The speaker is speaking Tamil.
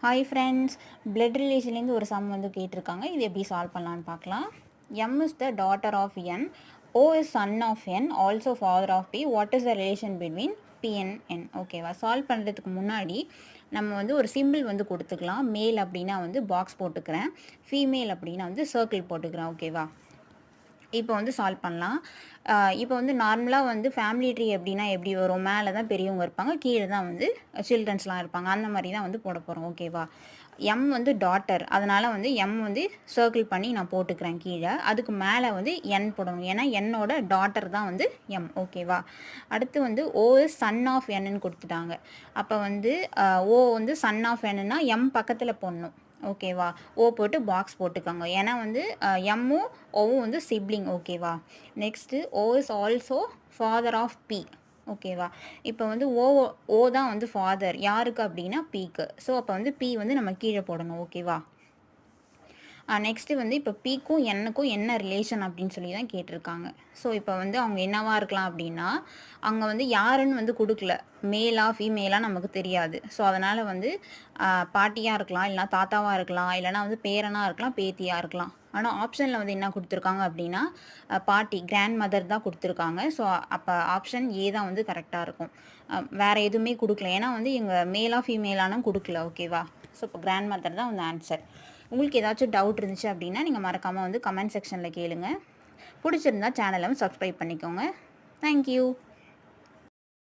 Hi friends, blood relationலேருந்து ஒரு சம் வந்து கேட்டிருக்காங்க. இது எப்படி சால்வ் பண்ணலான்னு பார்க்கலாம். M is the daughter of N. O is son of N, also father of P. What is the relation between P and N? ஓகேவா? சால்வ் பண்ணுறதுக்கு முன்னாடி நம்ம வந்து ஒரு சிம்பிள் வந்து கொடுத்துக்கலாம். மேல் அப்படின்னா வந்து பாக்ஸ் போட்டுக்கிறேன், ஃபீமேல் அப்படின்னா வந்து சர்க்கிள் போட்டுக்கிறேன். ஓகேவா? இப்போ வந்து சால்வ் பண்ணலாம். இப்போ வந்து நார்மலாக வந்து ஃபேமிலி ட்ரீ எப்படின்னா எப்படி வரும், மேலே தான் பெரியவங்க இருப்பாங்க, கீழே தான் வந்து சில்ட்ரன்ஸ்லாம் இருப்பாங்க. அந்த மாதிரி தான் வந்து போட போகிறோம். ஓகேவா? எம் வந்து டாட்டர், அதனால் வந்து எம் வந்து சர்க்கிள் பண்ணி நான் போட்டுக்கிறேன் கீழே. அதுக்கு மேலே வந்து என் போடணும், ஏன்னா என்னோட டாட்டர் தான் வந்து எம். ஓகேவா? அடுத்து வந்து ஓ இஸ் சன் ஆஃப் என்னு கொடுத்துட்டாங்க. அப்போ வந்து ஓ வந்து சன் ஆஃப் என்னா எம் பக்கத்தில் போடணும். ஓகேவா? ஓ போட்டு பாக்ஸ் போட்டுக்கோங்க, ஏன்னா வந்து எம்மும் ஓவும் வந்து சிப்ளிங். ஓகேவா? Next O is also father of B. ஓகேவா? இப்போ வந்து ஓ தான் வந்து ஃபாதர் யாருக்கு அப்படின்னா பிக்கு. ஸோ அப்போ வந்து பி வந்து நம்ம கீழே போடணும். ஓகேவா? நெக்ஸ்ட்டு வந்து இப்போ பிக்கும் என்னுக்கும் என்ன ரிலேஷன் அப்படின்னு சொல்லி தான் கேட்டிருக்காங்க. ஸோ இப்போ வந்து அவங்க என்னவாக இருக்கலாம் அப்படின்னா, அங்கே வந்து யாருன்னு வந்து கொடுக்கல, மேலா ஃபீமேலா நமக்கு தெரியாது. ஸோ அதனால் வந்து பாட்டியாக இருக்கலாம், இல்லைனா தாத்தாவாக இருக்கலாம், இல்லைனா வந்து பேரனாக இருக்கலாம், பேத்தியாக இருக்கலாம். ஆனால் ஆப்ஷனில் வந்து என்ன கொடுத்துருக்காங்க அப்படின்னா பாட்டி, கிராண்ட் மதர் தான் கொடுத்துருக்காங்க. ஸோ அப்போ ஆப்ஷன் ஏ தான் வந்து கரெக்டாக இருக்கும். வேறு எதுவுமே கொடுக்கல, ஏன்னா வந்து எங்கள் மேலா ஃபீமேலானும் கொடுக்கல. ஓகேவா? ஸோ இப்போ கிராண்ட் மதர் தான் வந்து ஆன்சர். உங்களுக்கு ஏதாச்சும் டவுட் இருந்துச்சு அப்படின்னா நீங்கள் மறக்காமல் வந்து கமெண்ட் செக்ஷனில் கேளுங்க. பிடிச்சிருந்தா சேனலை சப்ஸ்கிரைப் பண்ணிக்கோங்க. தேங்க்யூ.